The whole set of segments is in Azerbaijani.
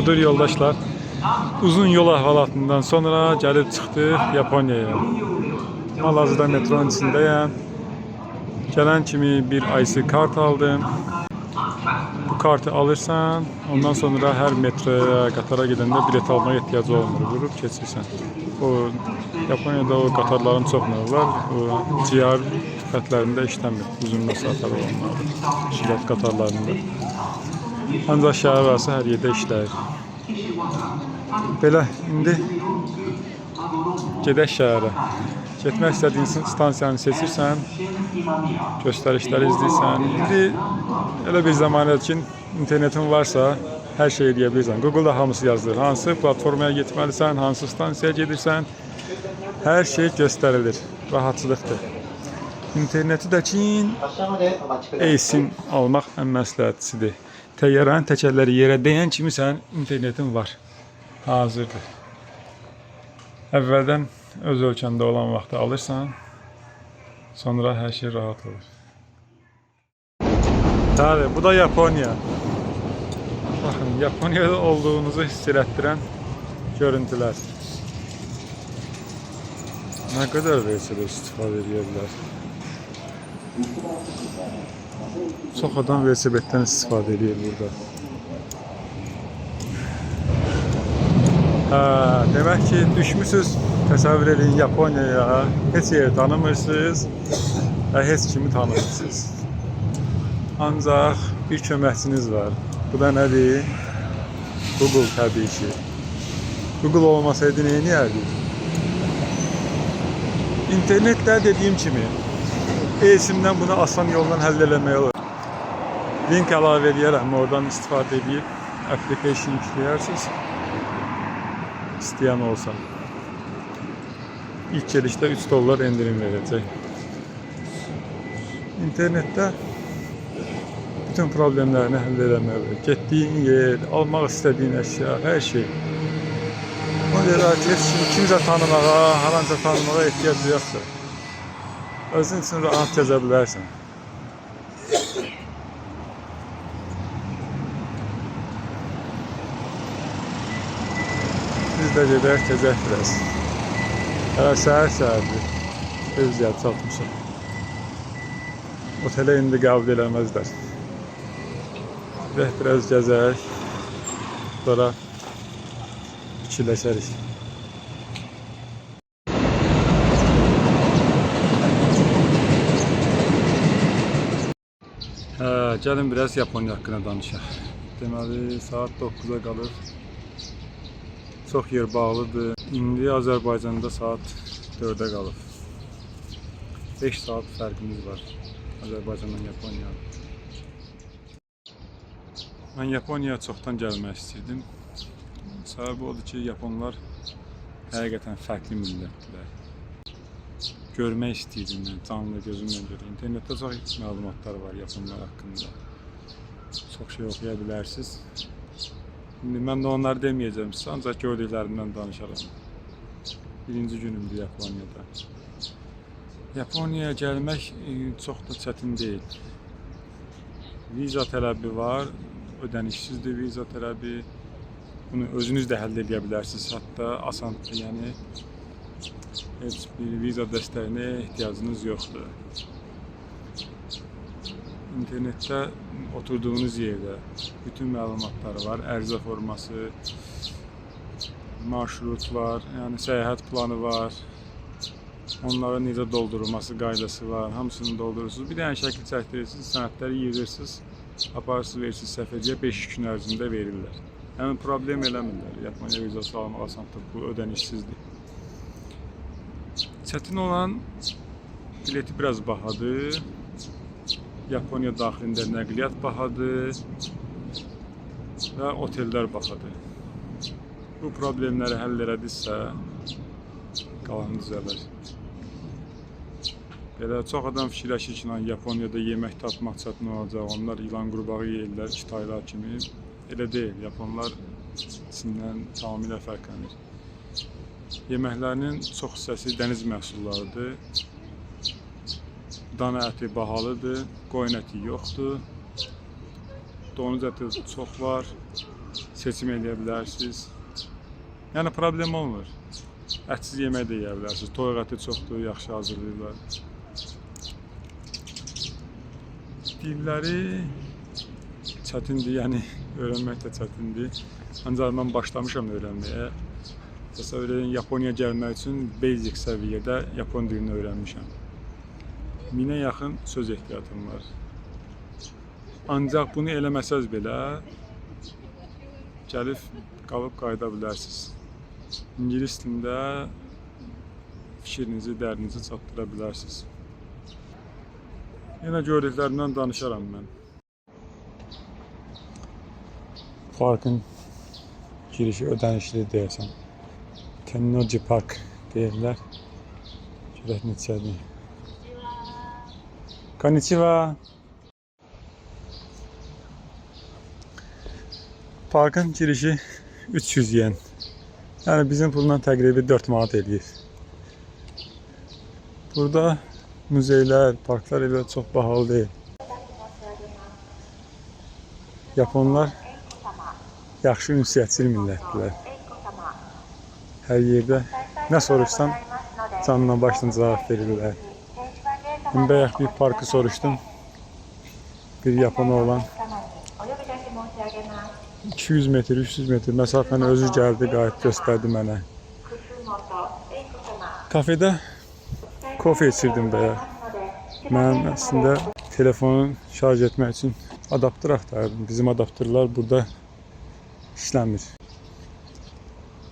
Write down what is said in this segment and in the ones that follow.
Budur yoldaşlar. Uzun yol əhvalatından sonra gəlib çıxdıq Yaponiyaya. Hal-hazırda metronun içindəyəm. Gələn kimi bir IC kart aldım. Bu kartı alırsan, ondan sonra hər metroya, qatara gedəndə bilet almaya ehtiyacı olmur. Vurub keçirsən. O Yaponiyada o qatarların çoxları var. O ciyar xətlərində işləmir. Uzun məsafəli olanlar. Şirət qatarlarında. Ancaq şəhər arası hər yerdə işləyir. Belə, indi gedək şəhərə. Getmək istədiyin stansiyanı seçirsən, göstərişləri izləyirsən. İndi elə bir zamanədir ki, internetin varsa, hər şey edə bilirsən. Google-da hamısı yazılır. Hansı platformaya getməlisən, hansı stansiyaya gedirsən, hər şey göstərilir. Rahatçılıqdır. İnterneti də ki, eSIM almaq ən məsləhətlisidir. Təyyarənin təkərləri yerə dəyən kimi sənin internetin var. Hazırdır. Əvvəldən öz ölkəndə olan vaxtı alırsan, sonra hər şey rahat olur. Tabii, bu da Yaponiya. Baxın, Yaponiyada olduğunuzu hiss elətdirən görüntülər. Nə qədər VSD istifadə edirlər. Çox adam VSD-dən istifadə edir burada. Demək ki, düşmüsünüz, təsəvvür edin Yaponiyaya, heç yeri tanımırsınız və heç kimi tanımırsınız. Ancaq bir köməkçiniz var. Bu da nədir? Google təbii ki. Google olmasaydı nə edərdik? İnternetdə dediyim kimi, eSIM-dən bunu asan yolla həll eləmək olur. Link əlavə edərəm, oradan istifadə edib application yükləyərsiniz. İstəyən olsa. İlk gedişdə $3 endirim verəcək. İnternetdə bütün problemlərini həll eləmək olur. Getdiyin yer, almaq istədiyin əşya, hər şey. Ona görə ki, kimsə tanımağa, haranca tanımağa ehtiyac yoxdur. Özün üçün rahat gəzə bilərsən. Biz də gedək, gəzək biraz. Hələ səhər-səhərdir. Öz yer çatmışam. Otelə indi qəbul eləməzlər. Gedək, biraz gəzək. Sonra fikirləşərik. Gəlin biraz Yaponiya haqqında danışaq. Deməli, saat 9-a qalır. Çox yer bağlıdır. İndi Azərbaycanda saat 4-ə qalıb. 5 saat fərqimiz var Azərbaycandan Yaponiyaya. Mən Yaponiyaya çoxdan gəlmək istəyirdim. Səbəbi odur ki, Yaponlar həqiqətən fərqli millətdirlər. Görmək istəyirdim mən, canlı gözümlə görürüm. İnternetdə çox məlumatlar var Yaponlar haqqında. Çox şey oxuya bilərsiniz. Şimdi mən də onları deməyəcəm sizə, ancaq gördüklərimdən danışaram. Birinci günümdür Yaponiyada. Yaponiyaya gəlmək çox da çətin deyil. Viza tələbi var, ödənişsizdir viza tələbi. Bunu özünüz də həll edə bilərsiniz, hətta asandır, yəni heç bir viza dəstəyinə ehtiyacınız yoxdur. İnternetdə oturduğunuz yerdə bütün məlumatları var, ərizə forması, marşrut var, yəni səyahət planı var, onların necə doldurulması qaydası var, hamısını doldurursunuz. Bir dənə şəkil çəkdirirsiniz, sənədləri yığırsınız, aparırsınız, verirsiniz səfərciyə 5 gün ərzində verirlər. Yəni problem eləmirlər, Yaponiya vizası almaq asandır, bu ödənişsizdir. Çətin olan bileti biraz bahadır. Yaponiya daxilində nəqliyyat bahadır və otellər bahadır. Bu problemləri həll elədirsə, qalanı düzələr. Belə çox adam fikirləşir ki, Yaponiyada yemək tapmaq çətin olacaq, onlar ilan qurbağı yeyirlər, Kitaylar kimi. Elə deyil, Yaponlar Çindən tamamilə fərqlənir. Yeməklərinin çox hissəsi dəniz məhsullarıdır. Dana əti bahalıdır, qoyun əti yoxdur. Donuz əti çox var, seçim edə bilərsiniz. Yəni problem olmur. Ətsiz yemək də yeyə bilərsiniz. Toyuq əti çoxdur, yaxşı hazırlayırlar. Dilləri çətindir, yəni öyrənmək də çətindir. Ancaq mən başlamışam öyrənməyə. Təsəvvür edin, Yaponiya gəlmək üçün basic səviyyədə Yapon dilini öyrənmişəm. 1000-ə yaxın söz ehtiyatım var. Ancaq bunu eləməsəz belə gəlib qalıb qayıda bilərsiniz. İngilis dilində fikrinizi, dərdinizi çatdıra bilərsiniz. Yenə gördüklərimdən danışaram mən. Parkın girişi ödənişli deyəsən. Tennoji Park deyirlər. Görək neçədir. Konnichiwa. Parkın girişi 300 yen. Yəni bizim pulla təqribi 4 manat eləyir. Burada muzeylər, parklar elə çox bahalı deyil. Yaponlar yaxşı ünsiyyətçil millətdirlər. Hər yerdə nə soruşsan canla başla cavab verirlər. Mən bayaq bir parkı soruşdum. Bir Yapon oğlan 200 metr, 300 metr məsafəni özü gəldi, qayıt göstərdi mənə. Kafedə kofe içirdim bayaq. Mən əslində telefonu şarj etmək üçün adaptör axtardım. Bizim adaptörlər burada işləmir.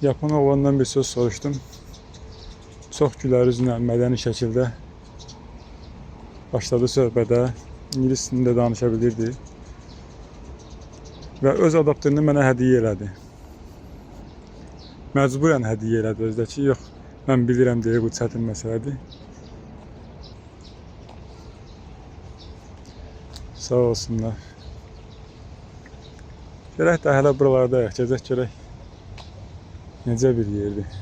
Yapon oğlandan bir söz soruşdum. Çox gülər üzlə, mədəni şəkildə başladı söhbədə. İngilis dilində danışa bilirdi. Və öz adaptörünü mənə hədiyyə elədi. Məcburən hədiyyə elədi özdəki. Yox, mən bilirəm deyə bu çətin məsələdir. Sağ olsunlar. Görək də hələ buralardayıq. Gəzək görək necə bir yerdir.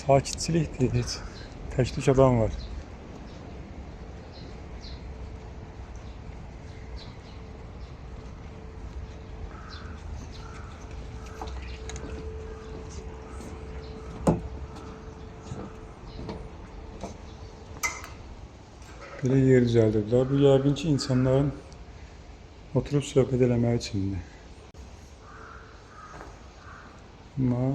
Sakitçilikdir, heç tək-tük adam var. Belə yer düzəldirlər. Bu yəqin ki, insanların oturub söhbət eləmək üçündür. Amma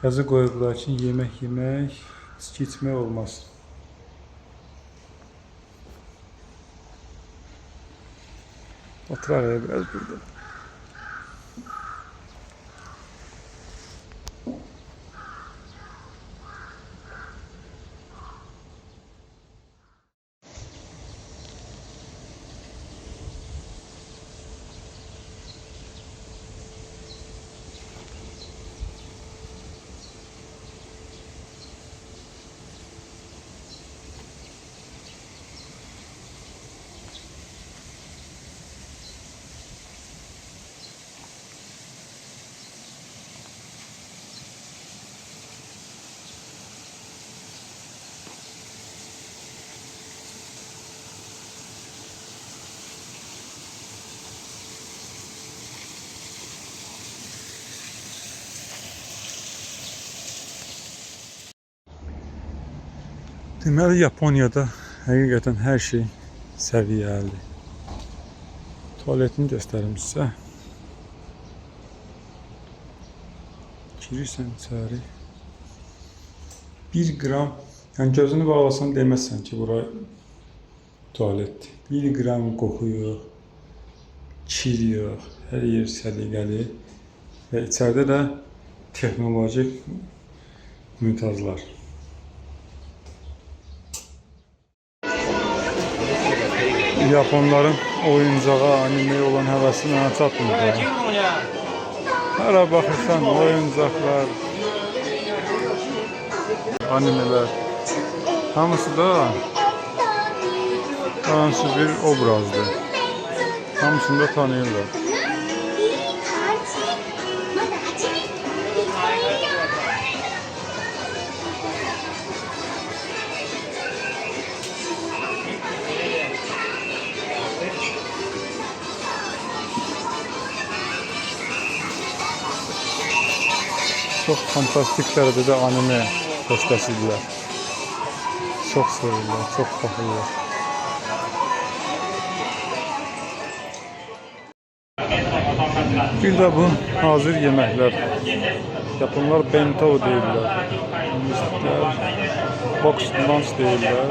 yazı qoyublar ki, yemək yemək, içki içmək olmaz. Oturaq biraz burada. Deməli, Yaponiyada həqiqətən hər şey səviyyəlidir. Tualetini göstərim sizə. girirsən içəri. 1 qram, yəni gözünü bağlasan deməzsən ki, bura tualetdir. 1 qram qoxu yox, kir yox, hər yer səliqəli və içəridə də texnoloji mümtazlar. Japonların oyuncağa, animeye olan həvəsi mənə çatmır. Hara baxırsan, oyuncaqlar, animelər, hamısı da hansı bir obrazdır. Hamısını da tanıyırlar. Çok fantastik derecede anime hastasıdırlar. Çok seviyorlar, çok bakıyorlar. Bir de bu hazır yemekler. Japonlar bento deyirlər. Box lunch deyirlər.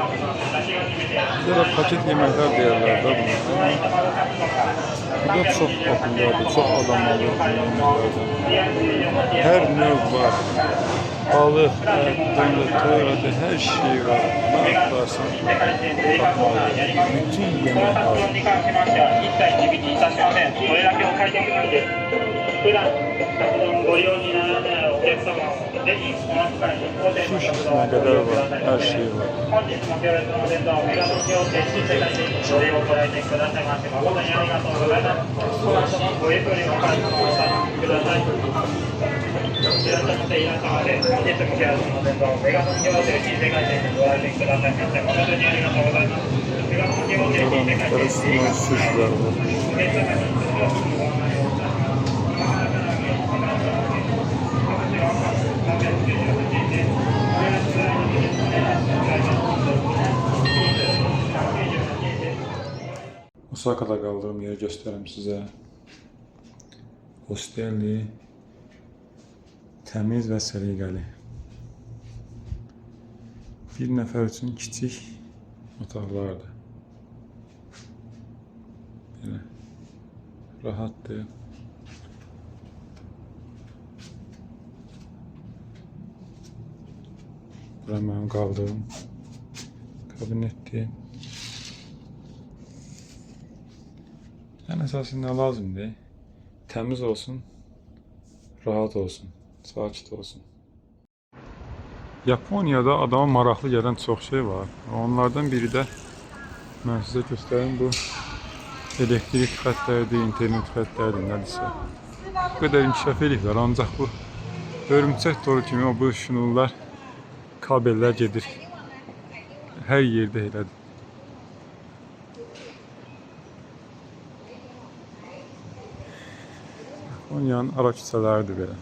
Bir de paket yemekler deyirlər də bunu. Bu da çok popülerdir, çok adam alır bu yemeklerden. Her növ var. Balık, et, her şey var. Ne yaparsan bakmalı. Bütün yemek var. Sushi'sine kadar var, her şey var. Arasında sushi'ler var. Osaka'da kaldığım yeri göstereyim size. Hostelli, temiz ve səliqəli. Bir nəfər üçün kiçik otaqlardır. Belə rahatdır. Bura mənim qaldığım kabinetdir. Ən əsası nə lazımdır? Təmiz olsun, rahat olsun, sakit olsun. Yaponiyada adama maraqlı gələn çox şey var. Onlardan biri də mən sizə göstərim, bu elektrik xətləridir, internet xətləridir, nədirsə. Bu qədər inkişaf ediblər, ancaq bu hörümçək toru kimi bu şunullar, kabellər gedir. Hər yerdə elədir. Japoniyanın ara küçələridir belə.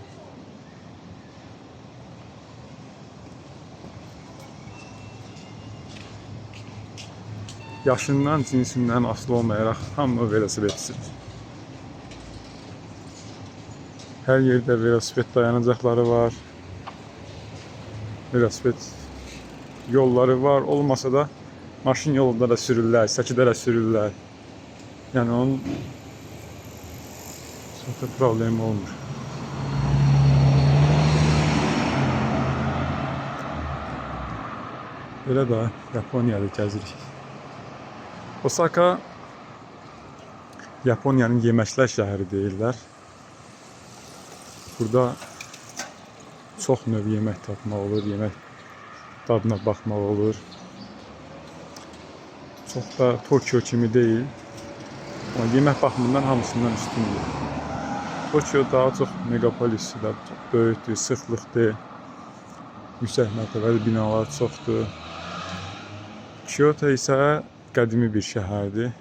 Yaşından, cinsindən asılı olmayaraq hamı velosiped sürür. Hər yerdə velosiped dayanacaqları var. Velosiped yolları var. Olmasa da maşın yolunda da sürürlər, səkidə də sürürlər. Yəni onun çok da problemi olmur. Belə də Yaponiyada gəzirik. Osaka Yaponiyanın yeməklər şəhəri deyirlər. Burada çox növ yemək tapmaq olur, yemək dadına baxmaq olur. Çox da Tokyo kimi deyil. Amma yemək baxımından hamısından üstündür. Tokyo daha çox megapolisdir, böyükdür, sıxlıqdır, yüksək mərtəbəli binalar çoxdur. Kyoto isə qədimi bir şəhərdir.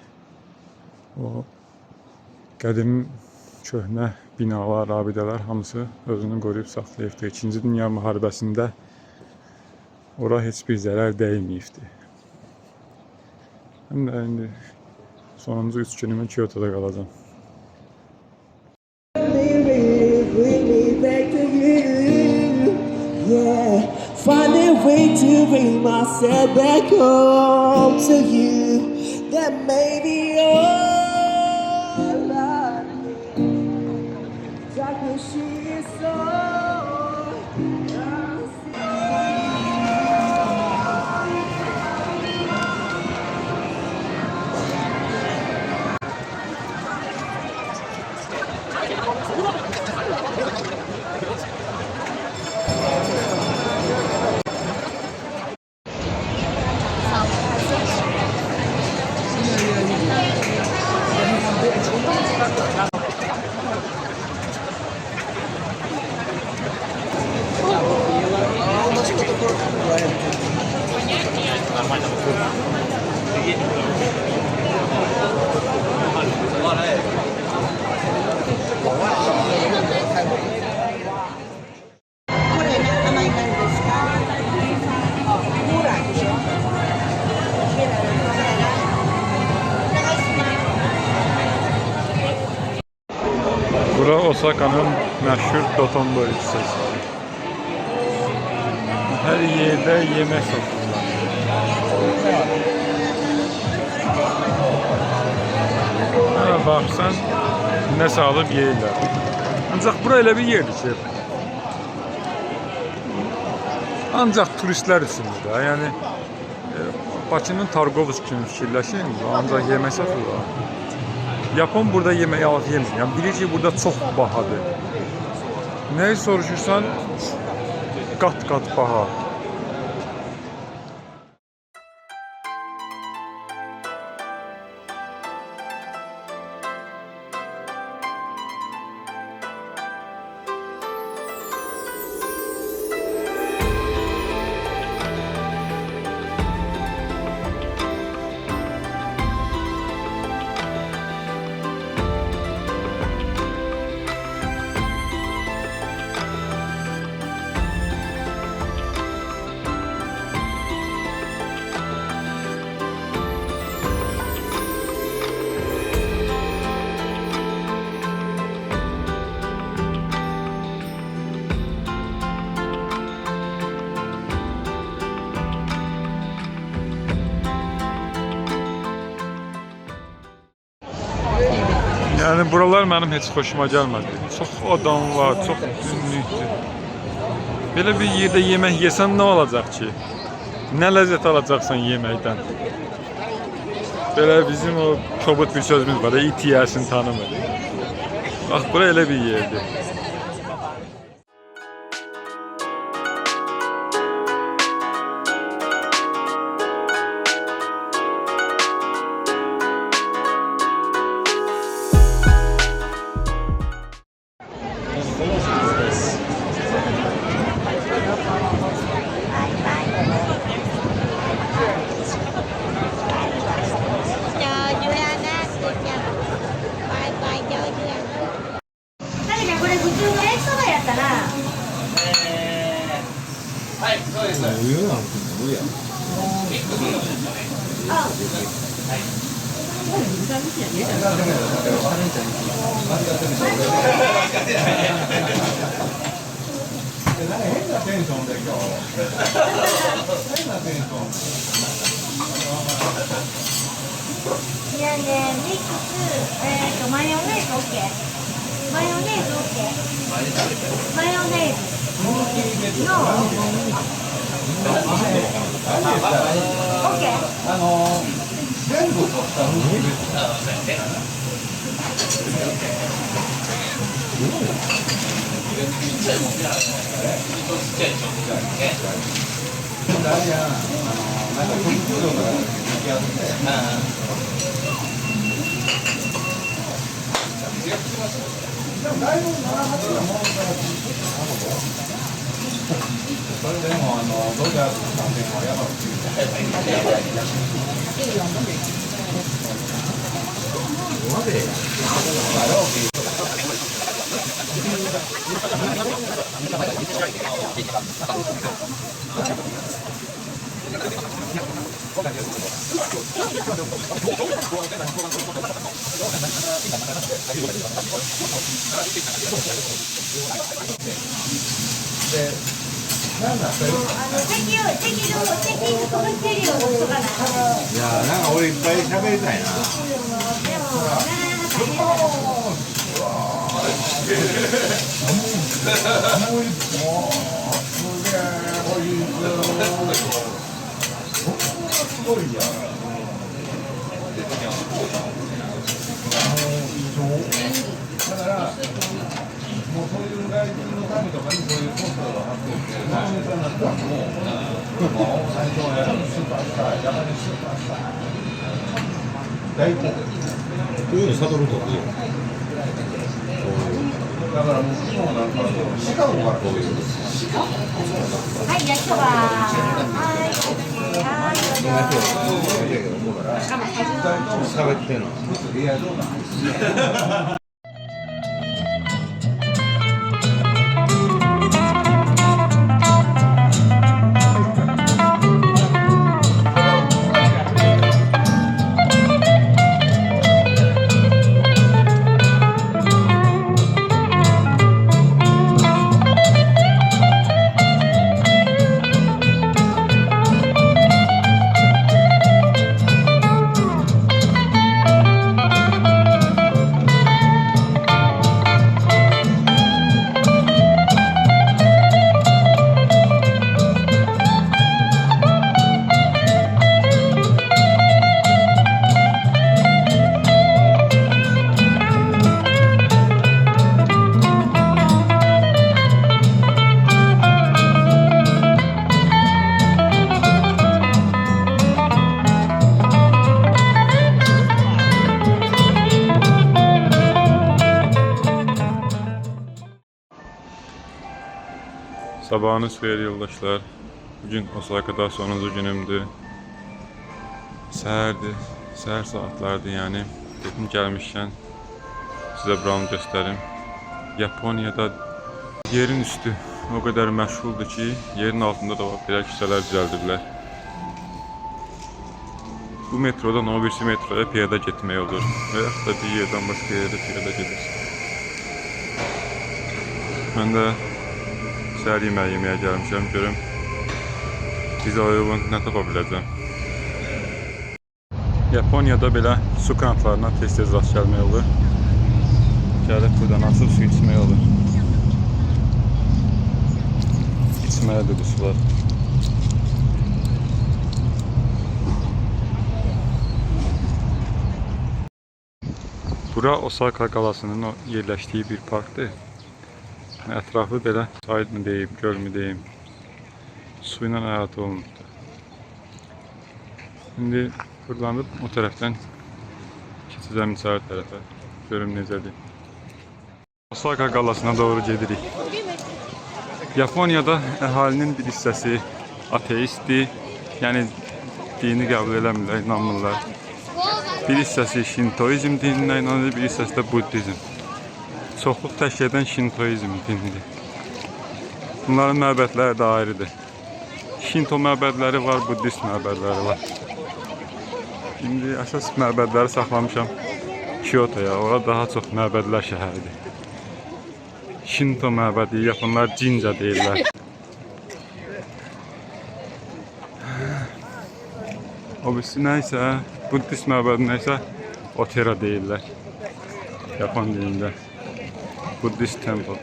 O qədim köhnə binalar, abidələr hamısı özünü qoruyub saxlayıbdır. İkinci Dünya müharibəsində ora heç bir zərər dəyməyibdir. Həm də indi sonuncu 3 günümü Kyoto'da qalacağım. Bring me back to you. way to bring myself back home to you. That may be all I need. Darkness, she is so. Bura Osaka'nın məşhur Dotonbori hissəsi. Hər yerdə yemək satırlar. Hə, baxsan, nəsə alıb yeyirlər. Ancaq bura elə bir yerdir ki, ancaq turistlər üçündür da. Yəni, Bakının Targovuz kimi fikirləşin, ancaq yemək satırlar. Yapon burada yemək alıb yemir. Yəni bilir ki, burada çox bahadır. Nəyi soruşursan, qat-qat baha. Yəni buralar mənim heç xoşuma gəlmədi. Çox adam var, çox ünlüdür. Belə bir yerdə yemək yesən nə olacaq ki? Nə ləzzət alacaqsan yeməkdən? Belə bizim o kobud bir sözümüz var, it yiyəsin tanımır. Bax, bura elə bir yerdir. いやーなんか俺いっぱい喋りたいな。こういうのサドルとかいいよ。だからもう昨日なんかシカゴからこういう。はい、焼きそば。はい、はい、喋ってんの。Sabahınız xeyir yoldaşlar. Bugün Osaka'da sonuncu günümdür. Səhərdir, səhər saatlardır yəni. Dedim gəlmişkən sizə buranı göstərim. Yaponiyada yerin üstü o qədər məşğuldur ki, yerin altında da var, belə küçələr düzəldiblər. Bu metrodan o birisi metroya piyada getmək olur və yaxud da bir yerdən başqa yerdə piyada gedir. Mən də səhər yeməyə gəlmişəm, görüm bizə uyğun nə tapa biləcəm. Yaponiyada belə su kranlarına tez-tez rast gəlmək olur. Gəlib buradan açıb su içmək olur. İçməlidir bu sular. Bura Osaka qalasının yerləşdiyi bir parkdır. Ətrafı belə sahil mi deyim, göl mü deyim, su ilə əhatə olunubdur. Şimdi fırlanıb o tərəfdən keçəcəm içəri tərəfə. Görüm necədir. Osaka qalasına doğru gedirik. Yaponiyada əhalinin bir hissəsi ateistdir, yəni dini qəbul eləmirlər, inanmırlar. Bir hissəsi Şintoizm dininə inanır, bir hissəsi də Buddizm. Çoxluq təşkil edən Şintoizm dinidir. Bunların məbədləri də ayrıdır. Şinto məbədləri var, Buddist məbədləri var. Şimdi əsas məbədləri saxlamışam Kyotoya. Orada daha çox məbədlər şəhəridir. Şinto məbədi, Yaponlar Jinja deyirlər. O birisi nəysə, Buddist məbədi nəysə, Otera deyirlər. Yapon dilində. Buddhist temple.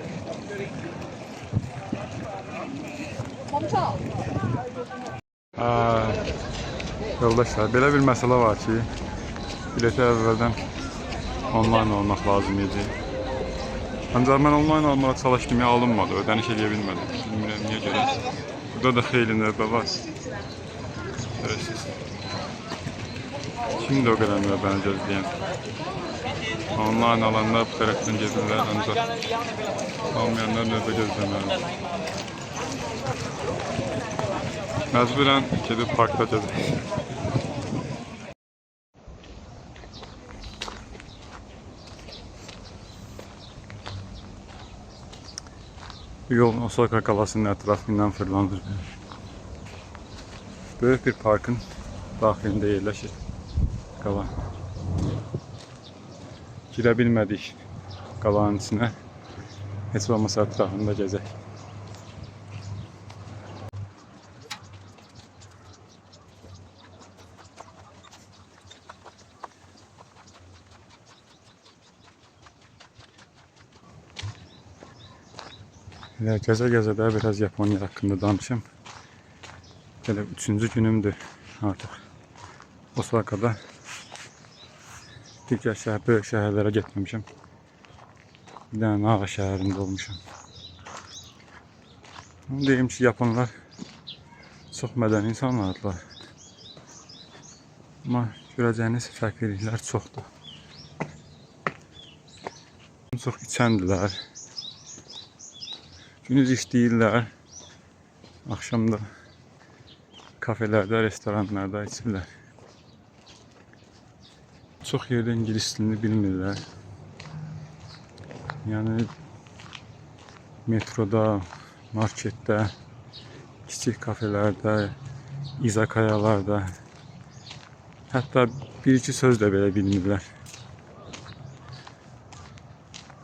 Yoldaşlar, belə bir məsələ var ki, bileti əvvəldən online olmaq lazım idi. Ancaq mən online almağa çalışdım, ya alınmadı, ödəniş edə bilmədim. Bilmirəm niyə görə. Burada da xeyli növbə var. Görəsiniz. Şimdi o qədər növbəni gözləyən. Online alanlar bu tərəfdən gedirlər, ancaq almayanlar növbə gözləməlidir. Məcburən gedib parkda gedir. Yol Osaka qalasının ətrafından fırlanır. Böyük bir parkın daxilində yerləşir qala. Girə bilmədik qalanın içinə. Heç olmasa ətrafında gəzək. Gəzə-gəzə də biraz Yaponiya haqqında danışım. Belə 3-cü günümdür artıq. Osaka'da digər böyük şəhərlərə getməmişəm. Bir dənə Naga şəhərində olmuşam. Onu deyim ki, Yaponlar çox mədəni insanlardılar. Amma görəcəyiniz fərqliliklər çoxdur. Çox içəndilər. Gündüz işləyirlər. Axşam da kafelərdə, restoranlarda içirlər. Çox yerdə ingilis dilini bilmirlər. Yəni metroda, marketdə, kiçik kafelərdə, izakayalarda hətta bir-iki söz də belə bilmirlər.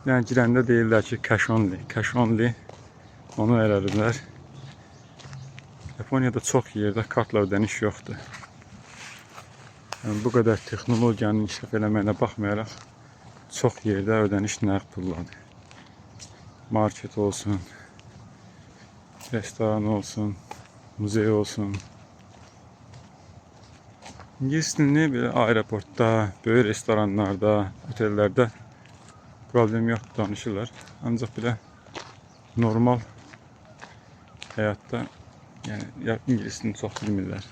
Yəni girəndə deyirlər ki, cash only, onu verərlər. Yaponiyada çox yerdə kartla ödəniş yoxdur. Yəni, bu qədər texnologiyanın inkişaf eləməyinə baxmayaraq, çox yerdə ödəniş nəqd pulladır. Market olsun, restoran olsun, muzey olsun. İngilis dilini belə aeroportda, böyük restoranlarda, otellərdə problem yoxdur, danışırlar. Ancaq belə normal həyatda yəni ingilis dilini çox bilmirlər.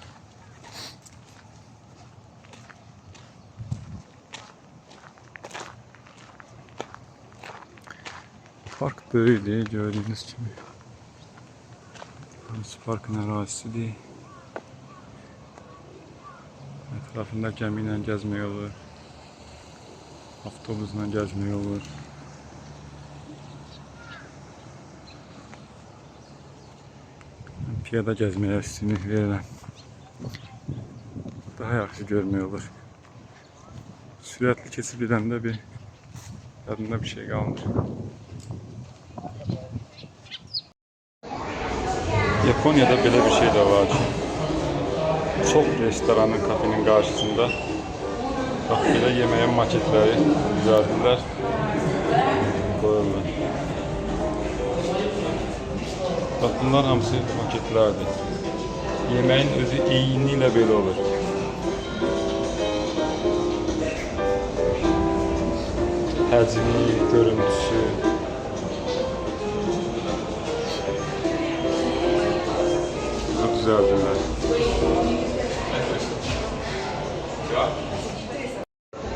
Park böyükdür, gördüyünüz kimi. Burası parkın ərazisidir. Ətrafında gəmi ilə gəzmək olur. Avtobusla gəzmək olur. Piyada gəzməyə üstünlük verirəm. Daha yaxşı görmək olur. Sürətli keçib gedəndə bir yadında bir şey qalmır. Yaponiyada belə bir şey də var ki, çox restoranın, kafenin qarşısında bax belə yeməyin maketləri düzəldirlər, qoyurlar. Bax bunlar hamısı maketlərdir. Yeməyin özü eyni ilə belə olur. Həcmi, görüntüsü. Düzəldirlər.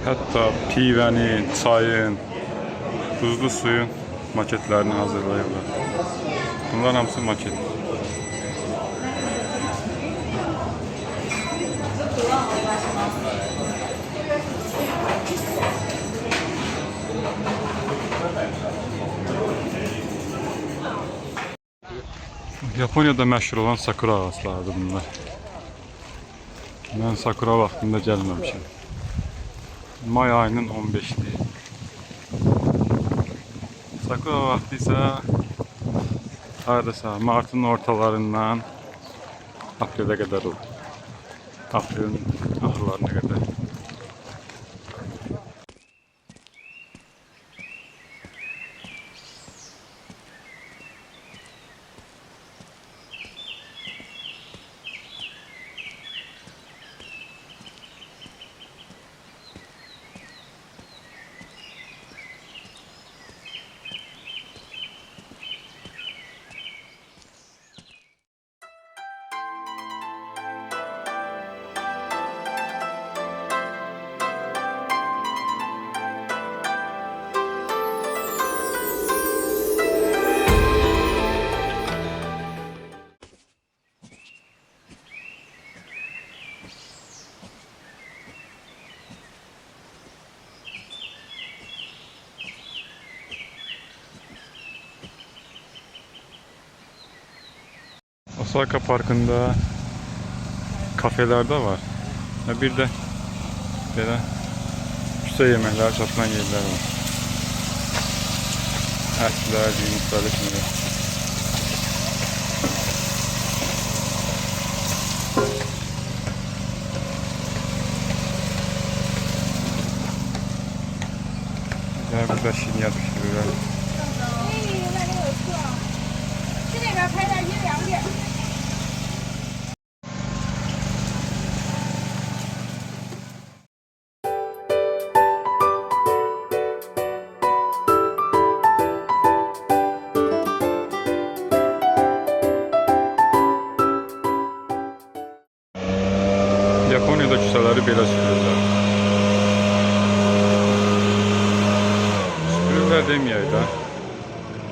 Hətta pivənin, çayın, duzlu suyun maketlərini hazırlayırlar. Bunlar hamısı maket. Yaponiyada məşhur olan sakura ağaclarıdır bunlar. Mən sakura vaxtında gəlməmişəm. May ayının 15-dir. Sakura vaxtı isə hardasa martın ortalarından aprelə qədər olur. Aprelin axırlarına qədər. Osaka parkında kafeler de var. Ve bir de böyle küçük yemekler satılan yerler var. Etler, yumurtalı şimdi. Güzel bir de şirin pişiriyorlar. 个开在1、2点。Japoniyada küçələri belə süpürürlər. Süpürürlər deməyək də,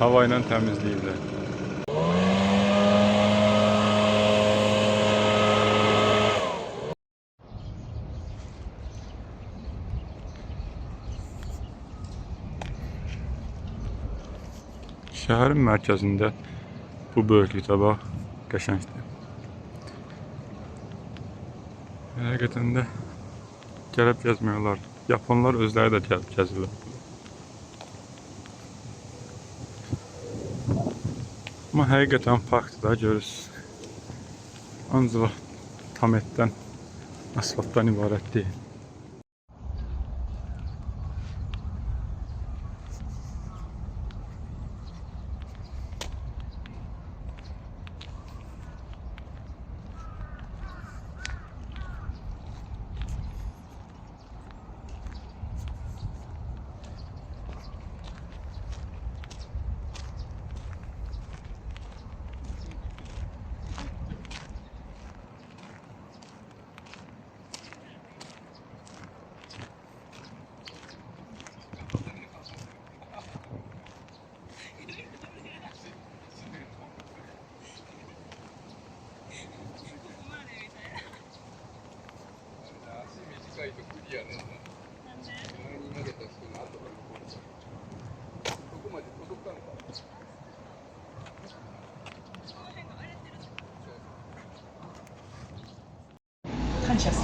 hava ilə təmizləyirlər. Şəhərin mərkəzində bu böyüklükdə bax, qəşəngdir. Həqiqətən də gəlib gəzmək olar. Yaponlar özləri də gəlib gəzirlər. Amma həqiqətən parkdır da, görürsünüz. Ancaq tam etdən, asfaltdan ibarət deyil.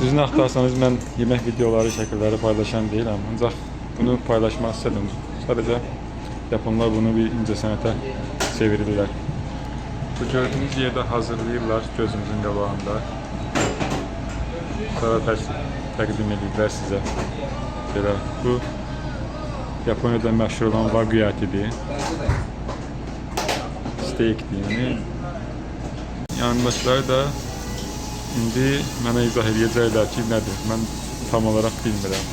Siz nə axtarsanız mən yemək videoları, şəkilləri paylaşan deyiləm. Ancaq bunu paylaşmaq istədim. Sadəcə Japonlar bunu bir incəsənətə çevirirlər. Bu gördüyünüz yerdə hazırlayırlar gözümüzün qabağında. Sonra təqdim edirlər sizə. Belə bu Japoniyada məşhur olan wagyu ətidir. Steakdir yəni. Yanındakiləri da İndi mənə izah edəcəklər ki, nədir? Mən tam olaraq bilmirəm.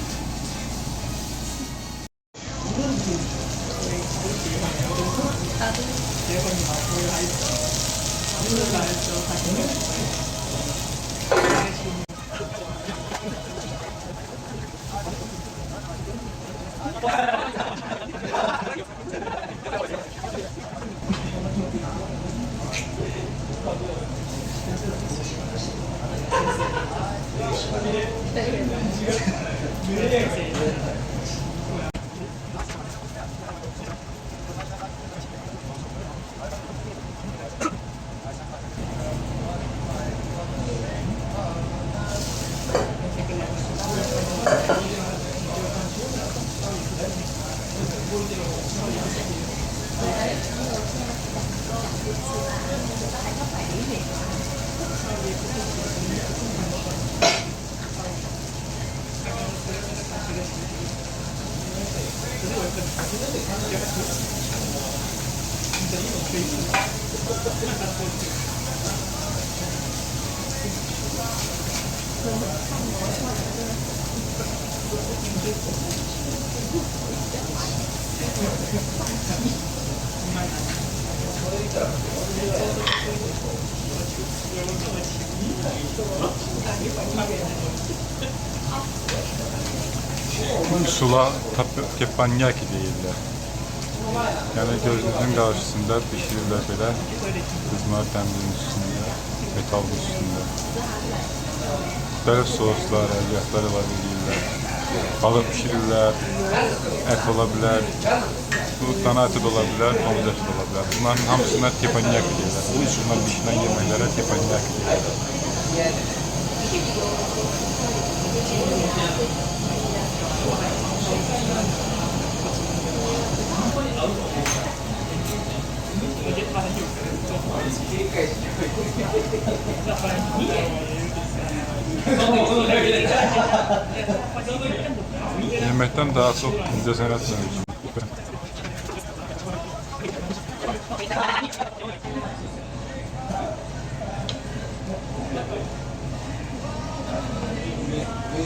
Sula teppanyaki deyirlər. Yəni gözünüzün qarşısında pişirirlər belə qızmar təmizin üstündə, metal üstündə. Böyle soslar, əziyyatları var deyirlər. Balıq pişirirlər, ət ola bilər, bu dana əti də ola bilər, domuz əti də ola bilər. Bunların hamısına teppanyaki deyirlər. Bu üstündən pişirilən yeməklərə teppanyaki deyirlər. Yemekten daha çok ince sanat sanıyorsun. 久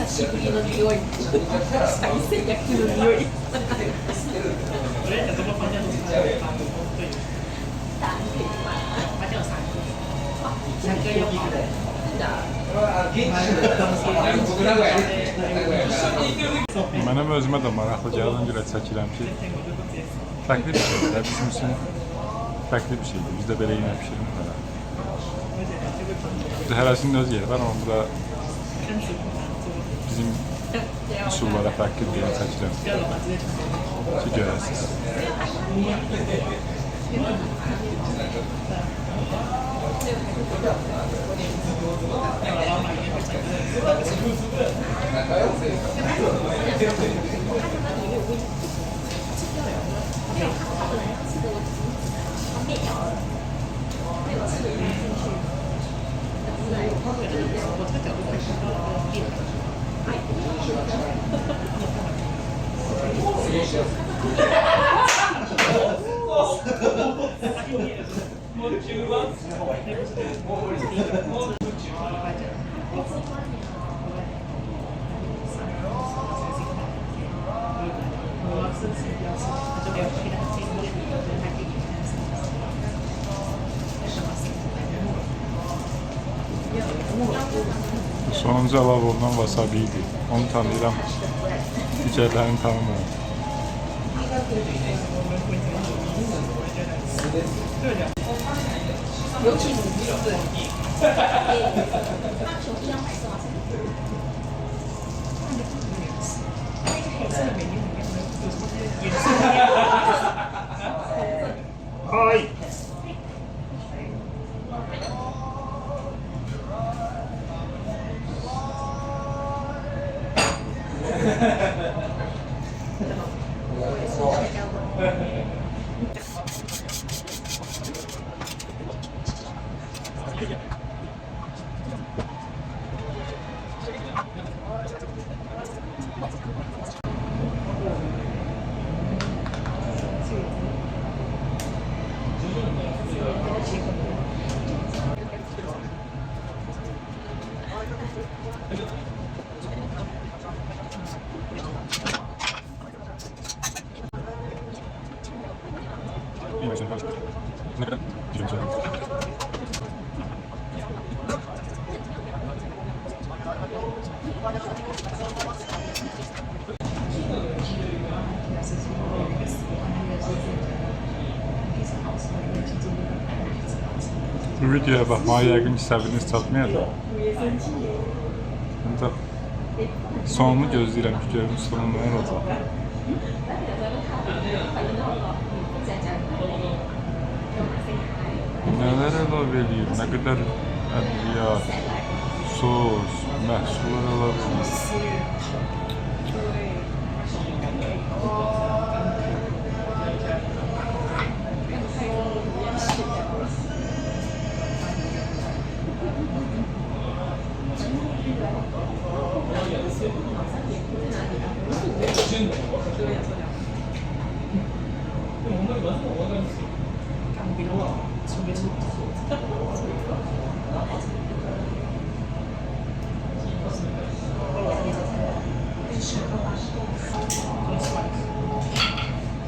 しぶりの匂い。再生焼きの匂い。Mənəm özümə də maraqlı gələn görə çəkirəm ki, fərqli bir şeydir. Bizim üçün fərqli bir şeydir. Biz də belə yemək pişirmirik. Hərəsinin öz yeri var, amma burada bizim üsullara fərqli bir yerə çəkirəm ki, görəsiniz. Sonuncu əlavə olunan wasabi idi. Onu tanıyıram. Digərlərini tanımıram. Bu videoya baxmağa yəqin ki, səbriniz çatmayacaq. Ancaq sonunu gözləyirəm ki, görüm sonu nə olacaq. Nələr əlavə eləyir, nə qədər ədviyyat, sos, məhsullar əlavə eləyir.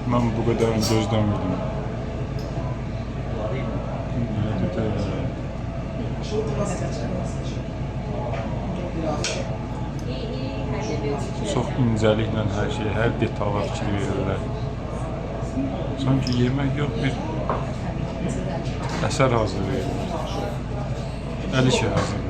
Mən bu qədər gözləmirdim. Çox incəliklə hər şey, hər detala fikir verirlər. Sanki yemək yox, bir əsər hazırlayırlar. Əl işi hazırlayırlar.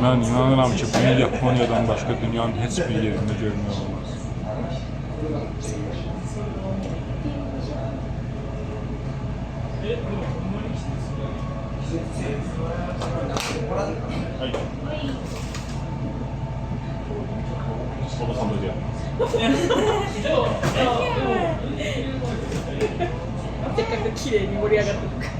Ben inanıram ki bunu Japonya'dan başka dünyanın hiçbir yerinde görmüyor olmaz.せっかく綺麗に盛り上がってるから。